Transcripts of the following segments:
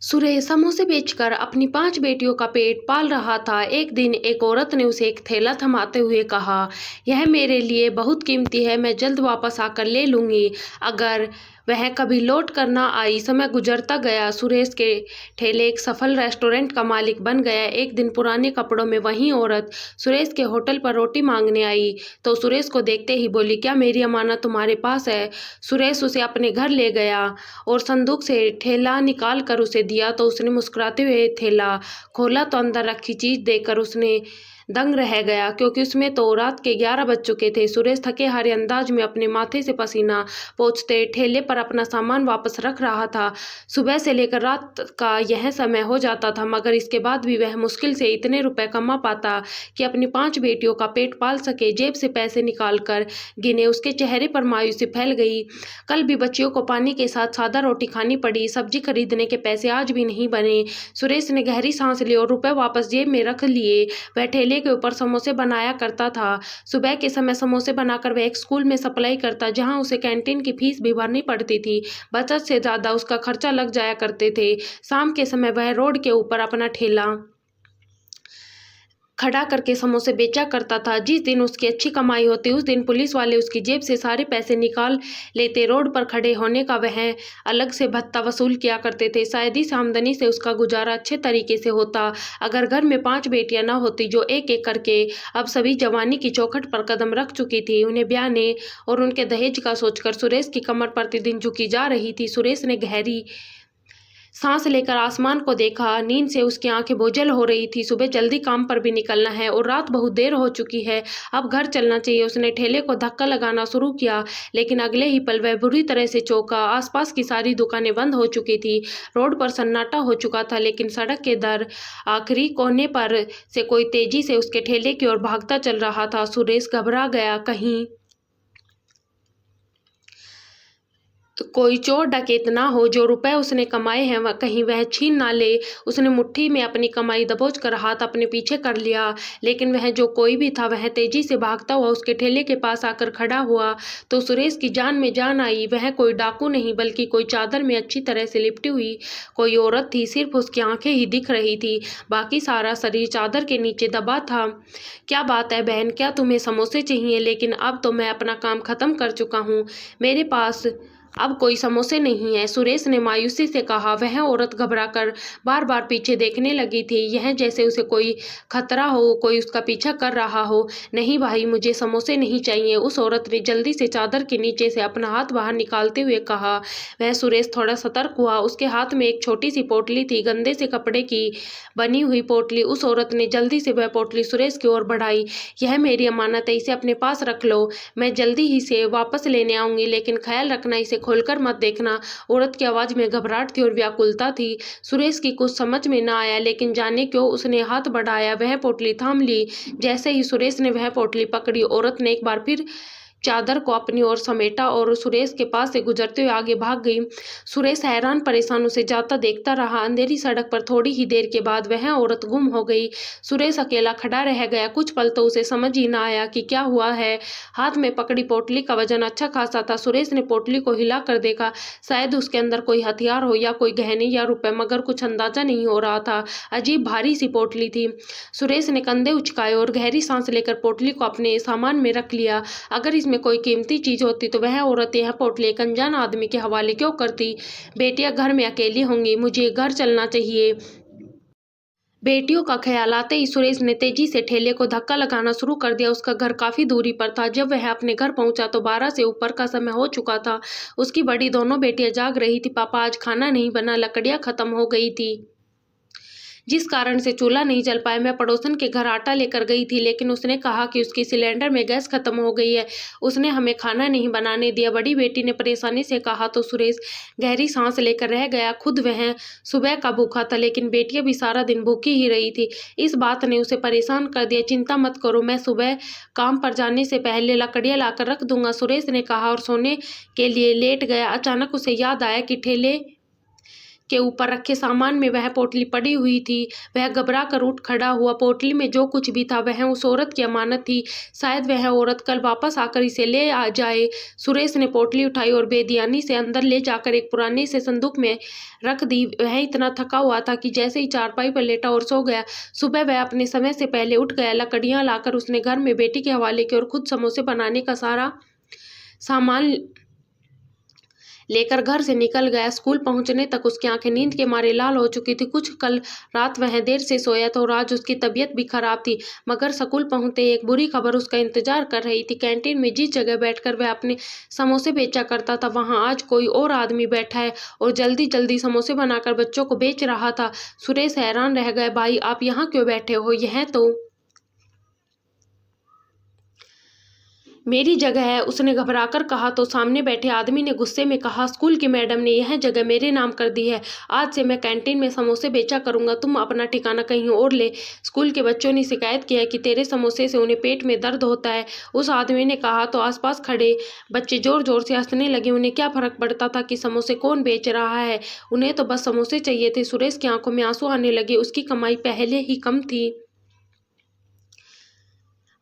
सुरेश समोसे बेचकर अपनी 5 बेटियों का पेट पाल रहा था। एक दिन एक औरत ने उसे एक थैला थमाते हुए कहा, यह मेरे लिए बहुत कीमती है, मैं जल्द वापस आकर ले लूंगी। अगर वह कभी लौट कर ना आई। समय गुजरता गया। सुरेश के ठेले एक सफल रेस्टोरेंट का मालिक बन गया। एक दिन पुराने कपड़ों में वही औरत सुरेश के होटल पर रोटी मांगने आई तो सुरेश को देखते ही बोली, क्या मेरी अमानत तुम्हारे पास है? सुरेश उसे अपने घर ले गया और संदूक से ठेला निकाल कर उसे दिया तो उसने मुस्कुराते हुए थैला खोला तो अंदर रखी चीज देखकर उसने दंग रह गया, क्योंकि उसमें तो रात के 11 बज चुके थे। सुरेश थके हारे अंदाज में अपने माथे से पसीना पोंछते ठेले पर अपना सामान वापस रख रहा था। सुबह से लेकर रात का यह समय हो जाता था, मगर इसके बाद भी वह मुश्किल से इतने रुपए कमा पाता कि अपनी 5 बेटियों का पेट पाल सके। जेब से पैसे निकाल कर गिने, उसके चेहरे पर मायूसी फैल गई। कल भी बच्चियों को पानी के साथ सादा रोटी खानी पड़ी। सब्जी खरीदने के पैसे आज भी नहीं बने। सुरेश ने गहरी सांस ली और रुपए वापस जेब में रख लिए। वह ठेले के ऊपर समोसे बनाया करता था। सुबह के समय समोसे बनाकर वह एक स्कूल में सप्लाई करता, जहां उसे कैंटीन की फीस भी भरनी पड़ती थी। बचत से ज्यादा उसका खर्चा लग जाया करते थे। शाम के समय वह रोड के ऊपर अपना ठेला खड़ा करके समोसे बेचा करता था। जिस दिन उसकी अच्छी कमाई होती उस दिन पुलिस वाले उसकी जेब से सारे पैसे निकाल लेते। रोड पर खड़े होने का वह अलग से भत्ता वसूल किया करते थे। शायद इस आमदनी से उसका गुजारा अच्छे तरीके से होता अगर घर में 5 बेटियां न होती जो एक एक करके अब सभी जवानी की चौखट पर कदम रख चुकी थी। उन्हें ब्याहने और उनके दहेज का सोचकर सुरेश की कमर प्रतिदिन झुकी जा रही थी। सुरेश ने गहरी सांस लेकर आसमान को देखा। नींद से उसकी आंखें बोझल हो रही थी। सुबह जल्दी काम पर भी निकलना है और रात बहुत देर हो चुकी है। अब घर चलना चाहिए। उसने ठेले को धक्का लगाना शुरू किया, लेकिन अगले ही पल वह बुरी तरह से चौंका। आसपास की सारी दुकानें बंद हो चुकी थी। रोड पर सन्नाटा हो चुका था, लेकिन सड़क के दर आखिरी कोने पर से कोई तेजी से उसके ठेले की ओर भागता चल रहा था। सुरेश घबरा गया, कहीं तो कोई चोर डकैत ना हो। जो रुपए उसने कमाए हैं वह कहीं वह छीन ना ले। उसने मुट्ठी में अपनी कमाई दबोच कर हाथ अपने पीछे कर लिया, लेकिन वह जो कोई भी था वह तेजी से भागता हुआ उसके ठेले के पास आकर खड़ा हुआ तो सुरेश की जान में जान आई। वह कोई डाकू नहीं, बल्कि कोई चादर में अच्छी तरह से लिपटी हुई कोई औरत थी। सिर्फ उसकी आंखें ही दिख रही थी, बाकी सारा शरीर चादर के नीचे दबा था। क्या बात है बहन, क्या तुम्हें समोसे चाहिए? लेकिन अब तो मैं अपना काम खत्म कर चुका हूँ, मेरे पास अब कोई समोसे नहीं है, सुरेश ने मायूसी से कहा। वह औरत घबराकर बार बार पीछे देखने लगी थी, यह जैसे उसे कोई खतरा हो, कोई उसका पीछा कर रहा हो। नहीं भाई, मुझे समोसे नहीं चाहिए, उस औरत ने जल्दी से चादर के नीचे से अपना हाथ बाहर निकालते हुए कहा। वह सुरेश थोड़ा सतर्क हुआ। उसके हाथ में एक छोटी सी पोटली थी, गंदे से कपड़े की बनी हुई पोटली। उस औरत ने जल्दी से वह पोटली सुरेश की ओर बढ़ाई। यह मेरी अमानत है, इसे अपने पास रख लो, मैं जल्दी ही से वापस लेने आऊंगी, लेकिन ख्याल रखना इसे खोलकर मत देखना। औरत की आवाज में घबराहट थी और व्याकुलता थी। सुरेश की कुछ समझ में न आया, लेकिन जाने क्यों उसने हाथ बढ़ाया, वह पोटली थाम ली। जैसे ही सुरेश ने वह पोटली पकड़ी, औरत ने एक बार फिर चादर को अपनी ओर समेटा और सुरेश के पास से गुजरते हुए आगे भाग गई। सुरेश हैरान परेशान उसे जाता देखता रहा। अंधेरी सड़क पर थोड़ी ही देर के बाद वह औरत गुम हो गई। सुरेश अकेला खड़ा रह गया। कुछ पल तो उसे समझ ही ना आया कि क्या हुआ है। हाथ में पकड़ी पोटली का वजन अच्छा खासा था। सुरेश ने पोटली को हिला कर देखा, शायद उसके अंदर कोई हथियार हो या कोई गहने या रुपए, मगर कुछ अंदाजा नहीं हो रहा था। अजीब भारी सी पोटली थी। सुरेश ने कंधे उचकाए और गहरी सांस लेकर पोटली को अपने सामान में रख लिया। अगर इसमें कोई कीमती चीज होती तो वह औरत यह पोटली एक अनजान आदमी के हवाले क्यों करती? बेटियां घर में अकेली होंगी, मुझे घर चलना चाहिए। बेटियों का ख्याल आते ही सुरेश ने तेजी से ठेले को धक्का लगाना शुरू कर दिया। उसका घर काफी दूरी पर था। जब वह अपने घर पहुंचा तो 12 से ऊपर का समय हो चुका था। उसकी बड़ी दोनों बेटियां जाग रही थी। पापा, आज खाना नहीं बना, लकड़ियां खत्म हो गई थी, जिस कारण से चूल्हा नहीं जल पाया। मैं पड़ोसन के घर आटा लेकर गई थी, लेकिन उसने कहा कि उसकी सिलेंडर में गैस खत्म हो गई है, उसने हमें खाना नहीं बनाने दिया, बड़ी बेटी ने परेशानी से कहा। तो सुरेश गहरी सांस लेकर रह गया। खुद वह सुबह का भूखा था, लेकिन बेटियां भी सारा दिन भूखी ही रही थी। इस बात ने उसे परेशान कर दिया। चिंता मत करो, मैं सुबह काम पर जाने से पहले लकड़ियां लाकर रख दूंगा, सुरेश ने कहा और सोने के लिए लेट गया। अचानक उसे याद आया कि ठेले के ऊपर रखे सामान में वह पोटली पड़ी हुई थी। वह घबरा कर उठ खड़ा हुआ। पोटली में जो कुछ भी था वह उस औरत की अमानत थी। शायद वह औरत कल वापस आकर इसे ले आ जाए। सुरेश ने पोटली उठाई और बेध्यानी से अंदर ले जाकर एक पुराने से संदूक में रख दी। वह इतना थका हुआ था कि जैसे ही चारपाई पर लेटा और सो गया। सुबह वह अपने समय से पहले उठ गया। लकड़ियां लाकर उसने घर में बेटी के हवाले की और खुद समोसे बनाने का सारा सामान लेकर घर से निकल गया। स्कूल पहुंचने तक उसकी आंखें नींद के मारे लाल हो चुकी थी। कुछ कल रात वह देर से सोया था और आज उसकी तबीयत भी खराब थी। मगर स्कूल पहुंचते एक बुरी खबर उसका इंतजार कर रही थी। कैंटीन में जिस जगह बैठकर वह अपने समोसे बेचा करता था वहां आज कोई और आदमी बैठा है और जल्दी जल्दी समोसे बनाकर बच्चों को बेच रहा था। सुरेश हैरान रह गए। भाई, आप यहाँ क्यों बैठे हो? यह तो मेरी जगह है, उसने घबराकर कहा। तो सामने बैठे आदमी ने गुस्से में कहा, स्कूल की मैडम ने यह जगह मेरे नाम कर दी है। आज से मैं कैंटीन में समोसे बेचा करूंगा। तुम अपना ठिकाना कहीं और ले। स्कूल के बच्चों ने शिकायत किया कि तेरे समोसे से उन्हें पेट में दर्द होता है, उस आदमी ने कहा। तो आसपास खड़े बच्चे जोर जोर से हंसने लगे। उन्हें क्या फर्क पड़ता था कि समोसे कौन बेच रहा है, उन्हें तो बस समोसे चाहिए थे। सुरेश की आंखों में आंसू आने लगे। उसकी कमाई पहले ही कम थी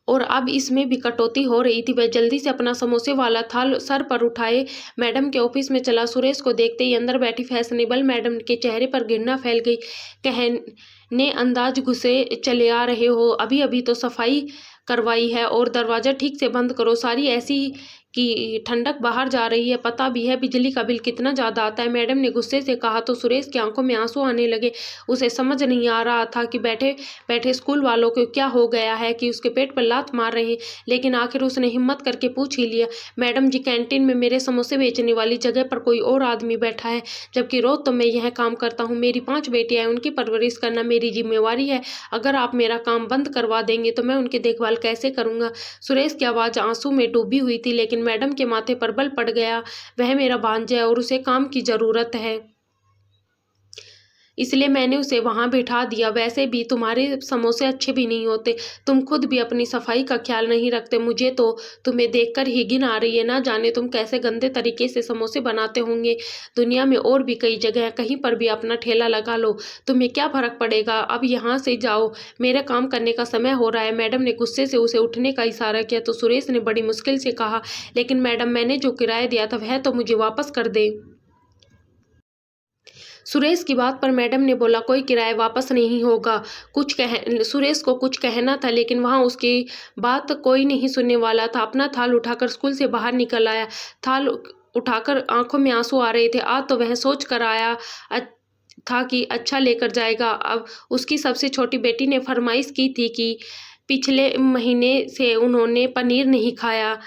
और अब इसमें भी कटौती हो रही थी। वह जल्दी से अपना समोसे वाला थाल सर पर उठाए मैडम के ऑफिस में चला। सुरेश को देखते ही अंदर बैठी फैशनेबल मैडम के चेहरे पर घृणा फैल गई। कहने अंदाज घुसे चले आ रहे हो, अभी अभी तो सफाई करवाई है और दरवाजा ठीक से बंद करो। सारी ऐसी कि ठंडक बाहर जा रही है। पता भी है बिजली का बिल कितना ज़्यादा आता है, मैडम ने गुस्से से कहा। तो सुरेश की आंखों में आंसू आने लगे। उसे समझ नहीं आ रहा था कि बैठे बैठे स्कूल वालों को क्या हो गया है कि उसके पेट पर लात मार रहे हैं। लेकिन आखिर उसने हिम्मत करके पूछ ही लिया, मैडम जी, कैंटीन में मेरे समोसे बेचने वाली जगह पर कोई और आदमी बैठा है, जबकि रोज तो मैं यह काम करता हूँ। मेरी 5 बेटियां हैं, उनकी परवरिश करना मेरी जिम्मेवारी है। अगर आप मेरा काम बंद करवा देंगे तो मैं उनकी देखभाल कैसे करूँगा? सुरेश की आवाज़ आंसू में डूबी हुई थी, लेकिन मैडम के माथे पर बल पड़ गया। वह मेरा भांजा है और उसे काम की जरूरत है, इसलिए मैंने उसे वहां बिठा दिया। वैसे भी तुम्हारे समोसे अच्छे भी नहीं होते, तुम खुद भी अपनी सफाई का ख्याल नहीं रखते। मुझे तो तुम्हें देखकर ही घिन आ रही है। ना जाने तुम कैसे गंदे तरीके से समोसे बनाते होंगे। दुनिया में और भी कई जगह है, कहीं पर भी अपना ठेला लगा लो, तुम्हें क्या फर्क पड़ेगा? अब यहाँ से जाओ, मेरे काम करने का समय हो रहा है। मैडम ने गुस्से से उसे उठने का इशारा किया। तो सुरेश ने बड़ी मुश्किल से कहा, लेकिन मैडम, मैंने जो किराया दिया था वह तो मुझे वापस कर दे। सुरेश की बात पर मैडम ने बोला, कोई किराया वापस नहीं होगा। सुरेश को कुछ कहना था, लेकिन वहां उसकी बात कोई नहीं सुनने वाला था। अपना थाल उठाकर स्कूल से बाहर निकल आया। थाल उठाकर आंखों में आंसू आ रहे थे। आज तो वह सोच कर आया था कि अच्छा लेकर जाएगा। अब उसकी सबसे छोटी बेटी ने फरमाइश की थी कि पिछले महीने से उन्होंने पनीर नहीं खाया,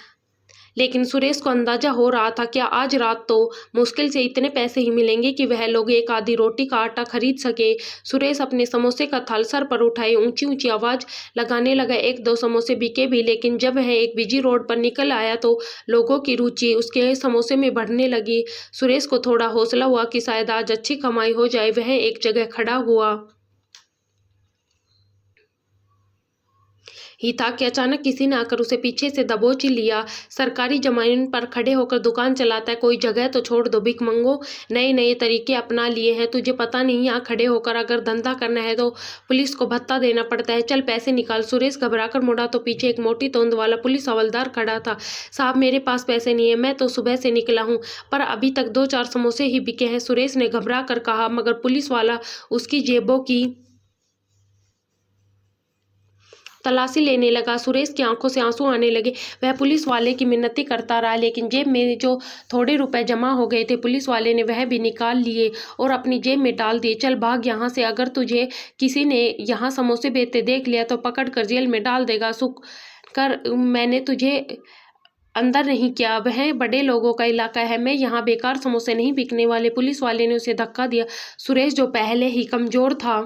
लेकिन सुरेश को अंदाजा हो रहा था कि आज रात तो मुश्किल से इतने पैसे ही मिलेंगे कि वह लोग एक आधी रोटी का आटा खरीद सके। सुरेश अपने समोसे का थाल सर पर उठाए ऊंची ऊंची आवाज लगाने लगा। 1-2 समोसे बिके भी, लेकिन जब वह एक बिजी रोड पर निकल आया तो लोगों की रुचि उसके समोसे में बढ़ने लगी। सुरेश को थोड़ा हौसला हुआ कि शायद आज अच्छी कमाई हो जाए। वह एक जगह खड़ा हुआ ही था कि अचानक किसी ने आकर उसे पीछे से दबोच लिया। सरकारी जमीन पर खड़े होकर दुकान चलाता है, कोई जगह तो छोड़ दो। भिखमंगो नए नए तरीके अपना लिए हैं, तुझे पता नहीं? यहाँ खड़े होकर अगर धंधा करना है तो पुलिस को भत्ता देना पड़ता है। चल पैसे निकाल। सुरेश घबराकर मुड़ा तो पीछे एक मोटी तोंद वाला पुलिस हवलदार खड़ा था। साहब, मेरे पास पैसे नहीं है, मैं तो सुबह से निकला हूँ, पर अभी तक 2-4 समोसे ही बिके हैं, सुरेश ने घबरा कर कहा। मगर पुलिस वाला उसकी जेबों की तलाशी लेने लगा। सुरेश की आंखों से आंसू आने लगे। वह पुलिस वाले की मिन्नती करता रहा, लेकिन जेब में जो थोड़े रुपए जमा हो गए थे पुलिस वाले ने वह भी निकाल लिए और अपनी जेब में डाल दिए। चल भाग यहाँ से, अगर तुझे किसी ने यहाँ समोसे बेचते देख लिया तो पकड़ कर जेल में डाल देगा। शुक्र कर मैंने तुझे अंदर नहीं किया, वह बड़े लोगों का इलाका है, मैं यहाँ बेकार समोसे नहीं बिकने वाले। पुलिस वाले ने उसे धक्का दिया। सुरेश जो पहले ही कमजोर था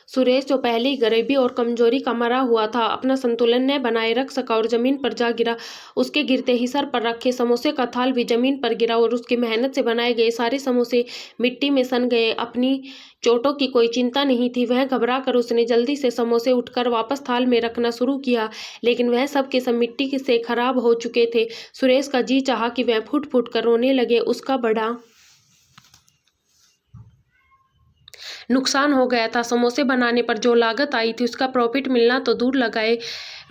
सुरेश जो पहले ही गरीबी और कमजोरी का मरा हुआ था, अपना संतुलन न बनाए रख सका और जमीन पर जा गिरा। उसके गिरते ही सर पर रखे समोसे का थाल भी जमीन पर गिरा और उसकी मेहनत से बनाए गए सारे समोसे मिट्टी में सन गए। अपनी चोटों की कोई चिंता नहीं थी। वह घबरा कर उसने जल्दी से समोसे उठकर वापस थाल में रखना शुरू किया, लेकिन वह सब के सब मिट्टी से खराब हो चुके थे। सुरेश का जी चाहा कि वह फुट फुट कर रोने लगे। उसका बड़ा नुकसान हो गया था। समोसे बनाने पर जो लागत आई थी उसका प्रॉफिट मिलना तो दूर लगाए,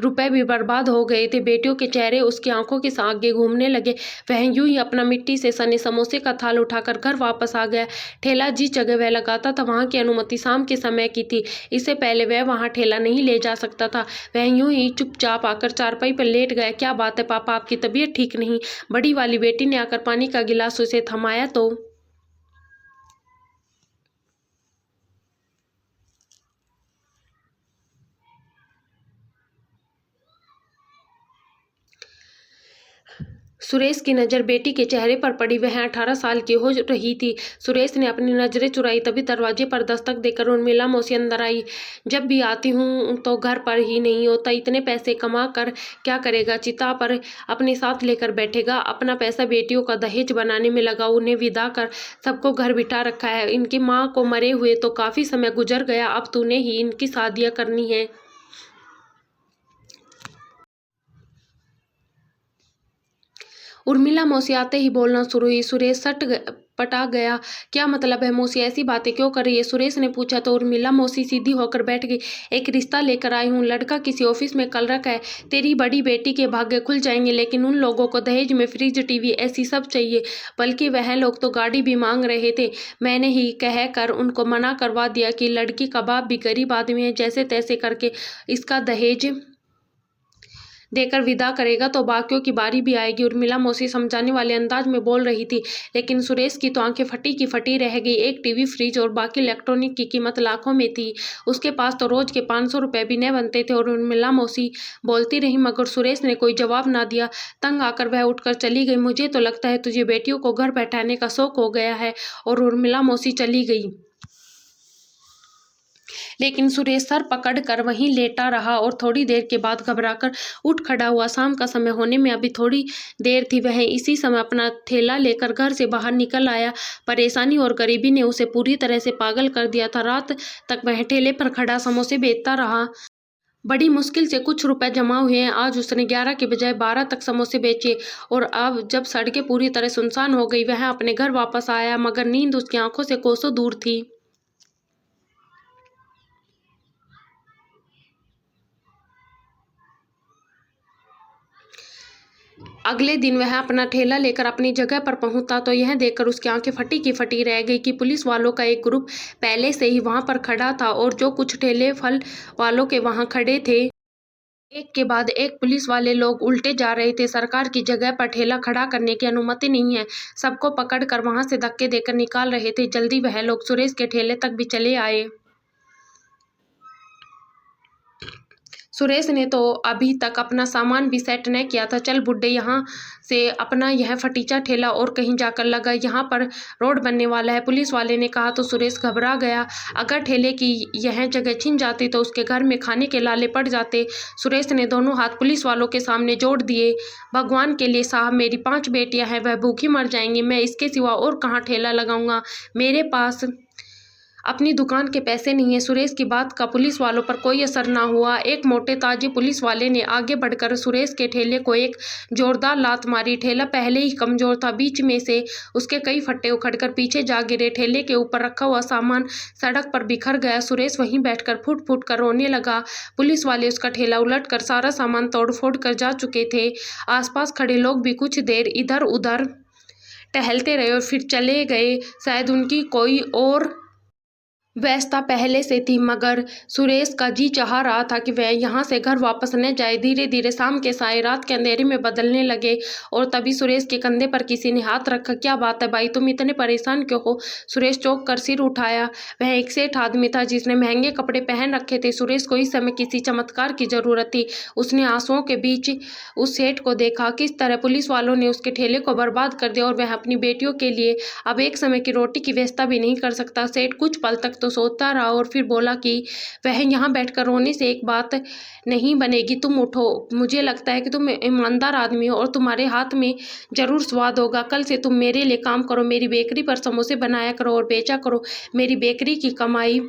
रुपए भी बर्बाद हो गए थे। बेटियों के चेहरे उसकी आंखों के आगे घूमने लगे। वह यूं ही अपना मिट्टी से सने समोसे का थाल उठाकर घर वापस आ गया। ठेला जिस जगह वह लगाता था वहां की अनुमति शाम के समय की थी। इससे पहले वह वहां ठेला नहीं ले जा सकता था। वह यूं ही चुपचाप आकर चारपाई पर लेट गया। क्या बात है पापा, आपकी तबीयत ठीक नहीं? बड़ी वाली बेटी ने आकर पानी का गिलास उसे थमाया तो सुरेश की नज़र बेटी के चेहरे पर पड़ी। वह 18 साल की हो रही थी। सुरेश ने अपनी नजरें चुराई, तभी दरवाजे पर दस्तक देकर उर्मिला मौसी अंदर आई। जब भी आती हूँ तो घर पर ही नहीं होता। इतने पैसे कमा कर क्या करेगा? चिता पर अपने साथ लेकर बैठेगा। अपना पैसा बेटियों का दहेज बनाने में लगा। उन्हें विदा कर सबको घर बिठा रखा है। इनकी माँ को मरे हुए तो काफ़ी समय गुजर गया, अब तूने ही इनकी शादियाँ करनी है। उर्मिला मौसी आते ही बोलना शुरू हुई। सुरेश पटा गया। क्या मतलब है मौसी, ऐसी बातें क्यों कर रही है? सुरेश ने पूछा तो उर्मिला मौसी सीधी होकर बैठ गई। एक रिश्ता लेकर आई हूँ, लड़का किसी ऑफिस में कल रखा है। तेरी बड़ी बेटी के भाग्य खुल जाएंगे, लेकिन उन लोगों को दहेज में फ्रिज, टीवी ऐसी सब चाहिए। बल्कि वह लोग तो गाड़ी भी मांग रहे थे। मैंने ही कह कर उनको मना करवा दिया कि लड़की का बाप भी गरीब आदमी है, जैसे तैसे करके इसका दहेज देकर विदा करेगा तो बाकियों की बारी भी आएगी। उर्मिला मौसी समझाने वाले अंदाज में बोल रही थी, लेकिन सुरेश की तो आंखें फटी की फटी रह गई। एक टीवी, फ्रिज और बाकी इलेक्ट्रॉनिक की कीमत लाखों में थी। उसके पास तो रोज के 500 रुपए भी न बनते थे। और उर्मिला मौसी बोलती रही, मगर सुरेश ने कोई जवाब ना दिया। तंग आकर वह उठकर चली गई। मुझे तो लगता है तुझे बेटियों को घर बैठाने का शौक हो गया है। और उर्मिला मौसी चली गई, लेकिन सुरेश सर पकड़ कर वहीं लेटा रहा और थोड़ी देर के बाद घबराकर उठ खड़ा हुआ। शाम का समय होने में अभी थोड़ी देर थी। वह इसी समय अपना थैला लेकर घर से बाहर निकल आया। परेशानी और गरीबी ने उसे पूरी तरह से पागल कर दिया था। रात तक वह ठेले पर खड़ा समोसे बेचता रहा। बड़ी मुश्किल से कुछ रुपए जमा हुए हैं। आज उसने 11 के बजाय 12 तक समोसे बेचे। और अब जब सड़कें पूरी तरह सुनसान हो गई, वह अपने घर वापस आया, मगर नींद उसकी आंखों से कोसों दूर थी। अगले दिन वह अपना ठेला लेकर अपनी जगह पर पहुंचा तो यह देखकर उसकी आंखें फटी की फटी रह गई कि पुलिस वालों का एक ग्रुप पहले से ही वहां पर खड़ा था और जो कुछ ठेले फल वालों के वहां खड़े थे, एक के बाद एक पुलिस वाले लोग उल्टे जा रहे थे। सरकार की जगह पर ठेला खड़ा करने की अनुमति नहीं है। सबको पकड़ कर वहां से धक्के देकर निकाल रहे थे। जल्दी वह लोग सुरेश के ठेले तक भी चले आए। सुरेश ने तो अभी तक अपना सामान भी सेट न किया था। चल बुड्ढे, यहाँ से अपना यह फटीचा ठेला और कहीं जाकर लगा, यहाँ पर रोड बनने वाला है, पुलिस वाले ने कहा तो सुरेश घबरा गया। अगर ठेले की यह जगह छिन जाती तो उसके घर में खाने के लाले पड़ जाते। सुरेश ने दोनों हाथ पुलिस वालों के सामने जोड़ दिए। भगवान के लिए साहब, मेरी 5 बेटियां हैं, वह भूखी मर जाएंगी। मैं इसके सिवा और कहाँ ठेला लगाऊंगा? मेरे पास अपनी दुकान के पैसे नहीं है। सुरेश की बात का पुलिस वालों पर कोई असर ना हुआ। एक मोटे ताजे पुलिस वाले ने आगे बढ़कर सुरेश के ठेले को एक जोरदार लात मारी। ठेला पहले ही कमजोर था, बीच में से उसके कई फट्टे उखड़कर पीछे जा गिरे। ठेले के ऊपर रखा हुआ सामान सड़क पर बिखर गया। सुरेश वहीं बैठकर फुट फुट कर रोने लगा। पुलिस वाले उसका ठेला उलट कर सारा सामान तोड़ फोड़ कर जा चुके थे। आसपास खड़े लोग भी कुछ देर इधर उधर टहलते रहे और फिर चले गए। शायद उनकी कोई और व्यस्तता पहले से थी, मगर सुरेश का जी चाह रहा था कि वह यहाँ से घर वापस न जाए। धीरे धीरे शाम के साए रात के अंधेरे में बदलने लगे और तभी सुरेश के कंधे पर किसी ने हाथ रखा। क्या बात है भाई, तुम इतने परेशान क्यों हो? सुरेश चौंक कर सिर उठाया। वह एक सेठ आदमी था जिसने महंगे कपड़े पहन रखे थे। सुरेश को इस समय किसी चमत्कार की जरूरत थी। उसने आंसुओं के बीच उस सेठ को देखा। किस तरह पुलिस वालों ने उसके ठेले को बर्बाद कर दिया और वह अपनी बेटियों के लिए अब एक समय की रोटी की व्यवस्था भी नहीं कर सकता। सेठ कुछ पल तक तो तो सोचता रहा और फिर बोला कि वह यहाँ बैठकर रोने से एक बात नहीं बनेगी, तुम उठो। मुझे लगता है कि तुम ईमानदार आदमी हो और तुम्हारे हाथ में ज़रूर स्वाद होगा। कल से तुम मेरे लिए काम करो, मेरी बेकरी पर समोसे बनाया करो और बेचा करो। मेरी बेकरी की कमाई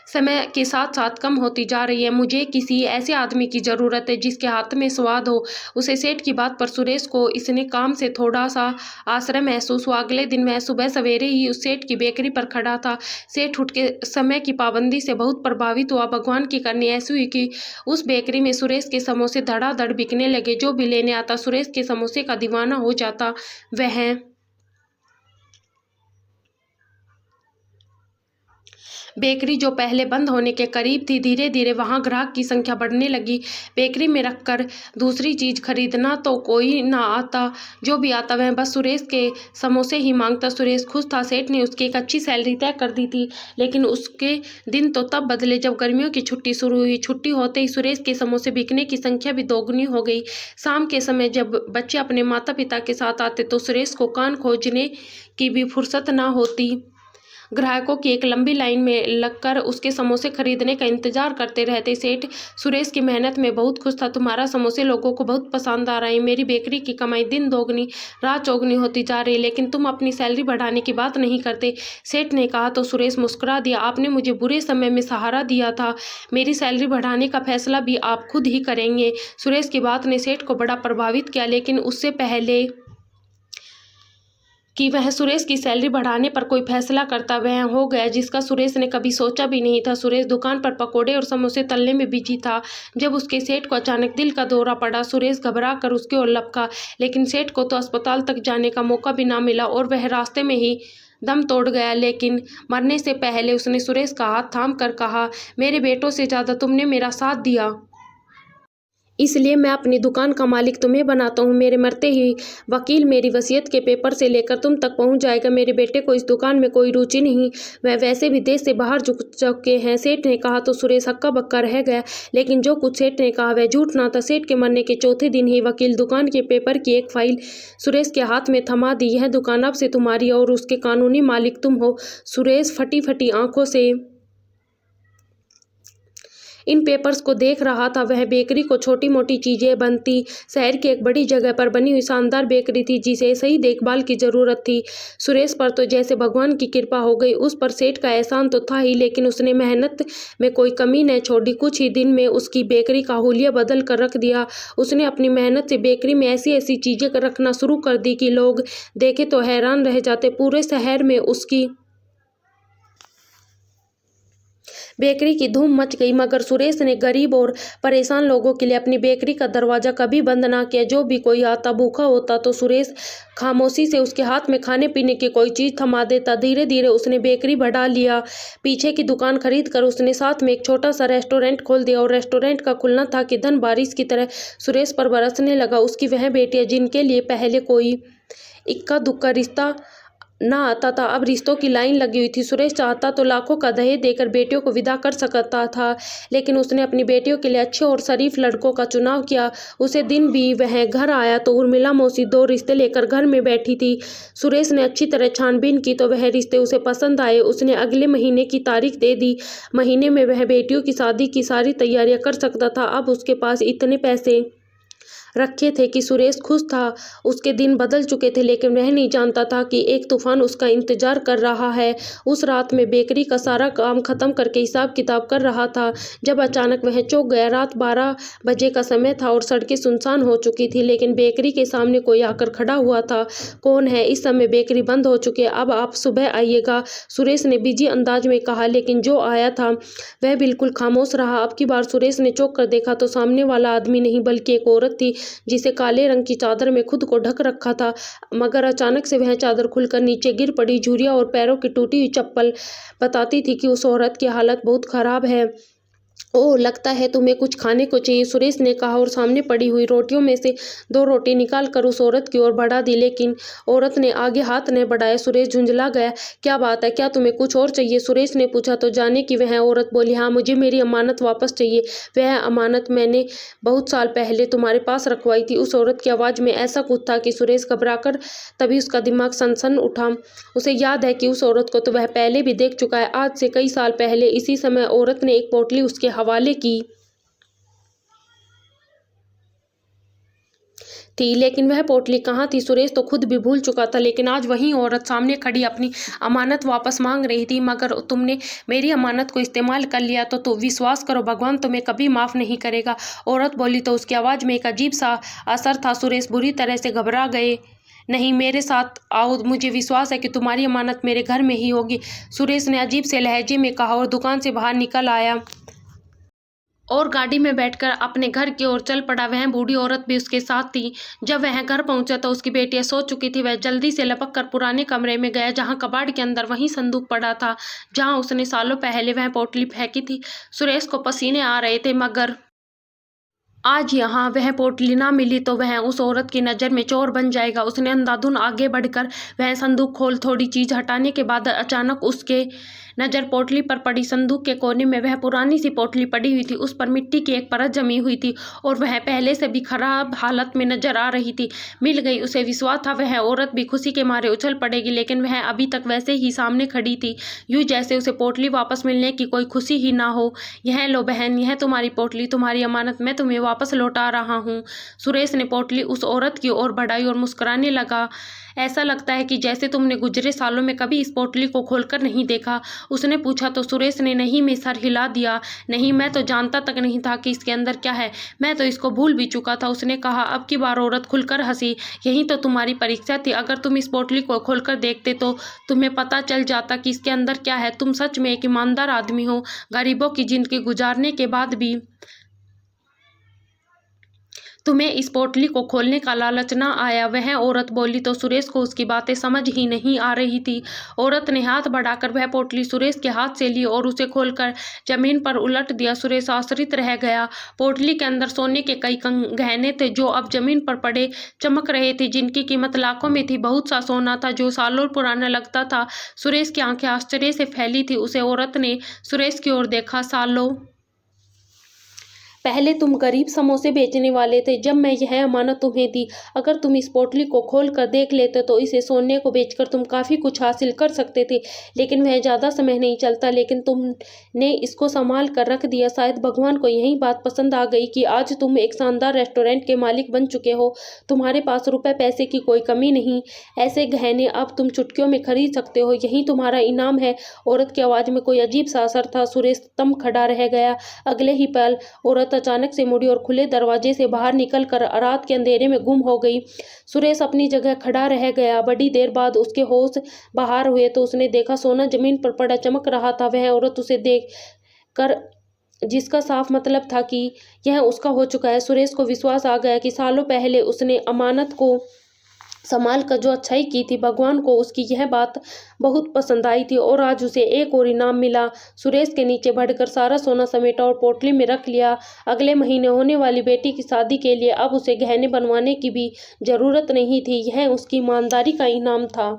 समय के साथ साथ कम होती जा रही है। मुझे किसी ऐसे आदमी की ज़रूरत है जिसके हाथ में स्वाद हो। उसे सेठ की बात पर सुरेश को इसने काम से थोड़ा सा आश्रय महसूस हुआ। अगले दिन वह सुबह सवेरे ही उस सेठ की बेकरी पर खड़ा था। सेठ उठ के समय की पाबंदी से बहुत प्रभावित हुआ। भगवान की करनी ऐसी हुई कि उस बेकरी में सुरेश के समोसे धड़ाधड़ बिकने लगे। जो भी लेने आता सुरेश के समोसे का दीवाना हो जाता। वह बेकरी जो पहले बंद होने के करीब थी, धीरे धीरे वहां ग्राहक की संख्या बढ़ने लगी। बेकरी में रखकर दूसरी चीज खरीदना तो कोई ना आता, जो भी आता वह बस सुरेश के समोसे ही मांगता। सुरेश खुश था। सेठ ने उसकी एक अच्छी सैलरी तय कर दी थी, लेकिन उसके दिन तो तब बदले जब गर्मियों की छुट्टी शुरू हुई। छुट्टी होते ही सुरेश के समोसे बिकने की संख्या भी दोगुनी हो गई। शाम के समय जब बच्चे अपने माता पिता के साथ आते तो सुरेश को कान खोजने की भी फुर्सत ना होती। ग्राहकों की एक लंबी लाइन में लगकर उसके समोसे खरीदने का इंतजार करते रहते। सेठ सुरेश की मेहनत में बहुत खुश था। तुम्हारा समोसे लोगों को बहुत पसंद आ रहा है। मेरी बेकरी की कमाई दिन दोगुनी रात चौगुनी होती जा रही है, लेकिन तुम अपनी सैलरी बढ़ाने की बात नहीं करते, सेठ ने कहा तो सुरेश मुस्कुरा दिया। आपने मुझे बुरे समय में सहारा दिया था, मेरी सैलरी बढ़ाने का फैसला भी आप खुद ही करेंगे। सुरेश की बात ने सेठ को बड़ा प्रभावित किया, लेकिन उससे पहले कि वह सुरेश की सैलरी बढ़ाने पर कोई फैसला करता, वह हो गया जिसका सुरेश ने कभी सोचा भी नहीं था। सुरेश दुकान पर पकोड़े और समोसे तलने में बिजी था जब उसके सेठ को अचानक दिल का दौरा पड़ा। सुरेश घबरा कर उसकी ओर लपका, लेकिन सेठ को तो अस्पताल तक जाने का मौका भी ना मिला और वह रास्ते में ही दम तोड़ गया। लेकिन मरने से पहले उसने सुरेश का हाथ थाम कर कहा, मेरे बेटों से ज़्यादा तुमने मेरा साथ दिया, इसलिए मैं अपनी दुकान का मालिक तुम्हें बनाता हूँ। मेरे मरते ही वकील मेरी वसीयत के पेपर से लेकर तुम तक पहुँच जाएगा। मेरे बेटे को इस दुकान में कोई रुचि नहीं, वह वैसे भी देश से बाहर झुक चुके हैं। सेठ ने कहा तो सुरेश हक्का बक्का रह गया, लेकिन जो कुछ सेठ ने कहा वह झूठ ना था। सेठ के मरने के चौथे दिन ही वकील दुकान के पेपर की एक फाइल सुरेश के हाथ में थमा दी। यह दुकान अब से तुम्हारी और उसके कानूनी मालिक तुम हो। सुरेश फटी फटी आंखों से इन पेपर्स को देख रहा था। वह बेकरी को छोटी मोटी चीजें बनती शहर की एक बड़ी जगह पर बनी हुई शानदार बेकरी थी, जिसे सही देखभाल की जरूरत थी। सुरेश पर तो जैसे भगवान की कृपा हो गई। उस पर सेठ का एहसान तो था ही, लेकिन उसने मेहनत में कोई कमी न छोड़ी। कुछ ही दिन में उसकी बेकरी का हुलिया बदल कर रख दिया। उसने अपनी मेहनत से बेकरी में ऐसी ऐसी चीजें रखना शुरू कर दी कि लोग देखे तो हैरान रह जाते। पूरे शहर में उसकी बेकरी की धूम मच गई, मगर सुरेश ने गरीब और परेशान लोगों के लिए अपनी बेकरी का दरवाजा कभी बंद ना किया। जो भी कोई आता भूखा होता तो सुरेश खामोशी से उसके हाथ में खाने पीने की कोई चीज थमा देता। धीरे धीरे उसने बेकरी बढ़ा लिया। पीछे की दुकान खरीद कर उसने साथ में एक छोटा सा रेस्टोरेंट खोल दिया, और रेस्टोरेंट का खुलना था कि धन बारिश की तरह सुरेश पर बरसने लगा। उसकी वह बेटियां जिनके लिए पहले कोई इक्का दुक्का रिश्ता ना आता था, अब रिश्तों की लाइन लगी हुई थी। सुरेश चाहता तो लाखों का दहेज देकर बेटियों को विदा कर सकता था, लेकिन उसने अपनी बेटियों के लिए अच्छे और शरीफ लड़कों का चुनाव किया। उसे दिन भी वह घर आया तो उर्मिला मौसी 2 रिश्ते लेकर घर में बैठी थी। सुरेश ने अच्छी तरह छानबीन की तो वह रिश्ते उसे पसंद आए। उसने अगले महीने की तारीख दे दी। महीने में वह बेटियों की शादी की सारी तैयारियां कर सकता था। अब उसके पास इतने पैसे रखे थे कि सुरेश खुश था। उसके दिन बदल चुके थे, लेकिन वह नहीं जानता था कि एक तूफान उसका इंतजार कर रहा है। उस रात में बेकरी का सारा काम खत्म करके हिसाब किताब कर रहा था जब अचानक वह चौंक गया। रात 12 बजे का समय था और सड़कें सुनसान हो चुकी थी, लेकिन बेकरी के सामने कोई आकर खड़ा हुआ था। कौन है? इस समय बेकरी बंद हो चुकी है, अब आप सुबह आइएगा, सुरेश ने बिजी अंदाज में कहा। लेकिन जो आया था वह बिल्कुल खामोश रहा। अब की बार सुरेश ने चौंक कर देखा तो सामने वाला आदमी नहीं बल्कि एक औरत थी, जिसे काले रंग की चादर में खुद को ढक रखा था। मगर अचानक से वह चादर खुलकर नीचे गिर पड़ी। झुर्रियां और पैरों की टूटी हुई चप्पल बताती थी कि उस औरत की हालत बहुत खराब है। ओह, लगता है तुम्हें कुछ खाने को चाहिए, सुरेश ने कहा और सामने पड़ी हुई रोटियों में से 2 रोटी निकाल कर उस औरत की ओर बढ़ा दी, लेकिन औरत ने आगे हाथ न बढ़ाया। सुरेश झुंझला गया। क्या बात है, क्या तुम्हें कुछ और चाहिए? सुरेश ने पूछा तो जाने की वह औरत बोली, हाँ, मुझे मेरी अमानत वापस चाहिए। वह अमानत मैंने बहुत साल पहले तुम्हारे पास रखवाई थी। उस औरत की आवाज़ में ऐसा कुछ था कि सुरेश घबराकर तभी उसका दिमाग सनसन उठा। उसे याद है कि उस औरत को तो वह पहले भी देख चुका है। आज से कई साल पहले इसी समय औरत ने एक पोटली उसके हवाले की थी, लेकिन वह पोटली कहाँ थी सुरेश तो खुद भी भूल चुका था। लेकिन आज वही औरत सामने खड़ी अपनी अमानत वापस मांग रही थी। मगर तुमने मेरी अमानत को इस्तेमाल कर लिया तो विश्वास करो, भगवान तुम्हें कभी माफ़ नहीं करेगा। औरत बोली तो उसकी आवाज़ में एक अजीब सा असर था। सुरेश बुरी तरह से घबरा गए। नहीं, मेरे साथ आओ, मुझे विश्वास है कि तुम्हारी अमानत मेरे घर में ही होगी, सुरेश ने अजीब से लहजे में कहा और दुकान से बाहर निकल आया और गाड़ी में बैठकर अपने घर की ओर चल पड़ा। वह बूढ़ी औरत भी उसके साथ थी। जब वह घर पहुंचा तो उसकी बेटियां सो चुकी थी। वह जल्दी से लपक कर पुराने कमरे में गया, जहां कबाड़ के अंदर वही संदूक पड़ा था जहां उसने सालों पहले वह पोटली फेंकी थी। सुरेश को पसीने आ रहे थे, मगर आज यहाँ वह पोटली ना मिली तो वह उस औरत की नज़र में चोर बन जाएगा। उसने अंधाधुन आगे बढ़कर वह संदूक खोल थोड़ी चीज़ हटाने के बाद अचानक उसके नज़र पोटली पर पड़ी। संदूक के कोने में वह पुरानी सी पोटली पड़ी हुई थी। उस पर मिट्टी की एक परत जमी हुई थी और वह पहले से भी खराब हालत में नजर आ रही थी। मिल गई, उसे विश्वास था वह औरत भी खुशी के मारे उछल पड़ेगी, लेकिन वह अभी तक वैसे ही सामने खड़ी थी, यूं जैसे उसे पोटली वापस मिलने की कोई खुशी ही ना हो। यह लो बहन, यह तुम्हारी पोटली, तुम्हारी अमानत, मैं तुम्हें वापस लौटा रहा हूँ। सुरेश ने पोटली उस औरत की ओर बढ़ाई और मुस्कुराने लगा। ऐसा लगता है कि जैसे तुमने गुजरे सालों में कभी इस पोटली को खोलकर नहीं देखा, उसने पूछा तो सुरेश ने नहीं में सर हिला दिया। नहीं, मैं तो जानता तक नहीं था कि इसके अंदर क्या है, मैं तो इसको भूल भी चुका था, उसने कहा। अब की बार औरत खुलकर हंसी। यही तो तुम्हारी परीक्षा थी, अगर तुम इस पोटली को खोलकर देखते तो तुम्हें पता चल जाता कि इसके अंदर क्या है। तुम सच में एक ईमानदार आदमी हो, गरीबों की जिंदगी गुजारने के बाद भी तुम्हें इस पोटली को खोलने का लालच ना आया, वह औरत बोली तो सुरेश को उसकी बातें समझ ही नहीं आ रही थी। औरत ने हाथ बढ़ाकर वह पोटली सुरेश के हाथ से ली और उसे खोलकर जमीन पर उलट दिया। सुरेश आश्चर्य रह गया। पोटली के अंदर सोने के कई गहने थे जो अब जमीन पर पड़े चमक रहे थे, जिनकी कीमत लाखों में थी। बहुत सा सोना था जो सालों पुराना लगता था। सुरेश की आंखें आश्चर्य से फैली थी। उसे औरत ने सुरेश की ओर देखा। सालों पहले तुम गरीब समोसे बेचने वाले थे जब मैं यह अमानत तुम्हें दी। अगर तुम इस पोटली को खोल कर देख लेते तो इसे सोने को बेचकर तुम काफ़ी कुछ हासिल कर सकते थे, लेकिन वह ज़्यादा समय नहीं चलता। लेकिन तुमने इसको संभाल कर रख दिया। शायद भगवान को यही बात पसंद आ गई कि आज तुम एक शानदार रेस्टोरेंट के मालिक बन चुके हो। तुम्हारे पास रुपए पैसे की कोई कमी नहीं। ऐसे गहने अब तुम चुटकियों में खरीद सकते हो। यही तुम्हारा इनाम है। औरत की आवाज़ में कोई अजीब सा असर था। सुरेश तम खड़ा रह गया। अगले ही पल औरत अचानक से मुड़ी और खुले दरवाजे से बाहर निकलकर रात के अंधेरे में गुम हो गई। सुरेश अपनी जगह खड़ा रह गया। बड़ी देर बाद उसके होश बाहर हुए तो उसने देखा सोना जमीन पर पड़ा चमक रहा था। वह औरत उसे देख कर, जिसका साफ मतलब था कि यह उसका हो चुका है। सुरेश को विश्वास आ गया कि सालों पहले उसने अमानत को संभाल कर जो अच्छाई की थी, भगवान को उसकी यह बात बहुत पसंद आई थी और आज उसे एक और इनाम मिला। सुरेश के नीचे बढ़कर सारा सोना समेटा और पोटली में रख लिया। अगले महीने होने वाली बेटी की शादी के लिए अब उसे गहने बनवाने की भी जरूरत नहीं थी। यह उसकी ईमानदारी का इनाम था।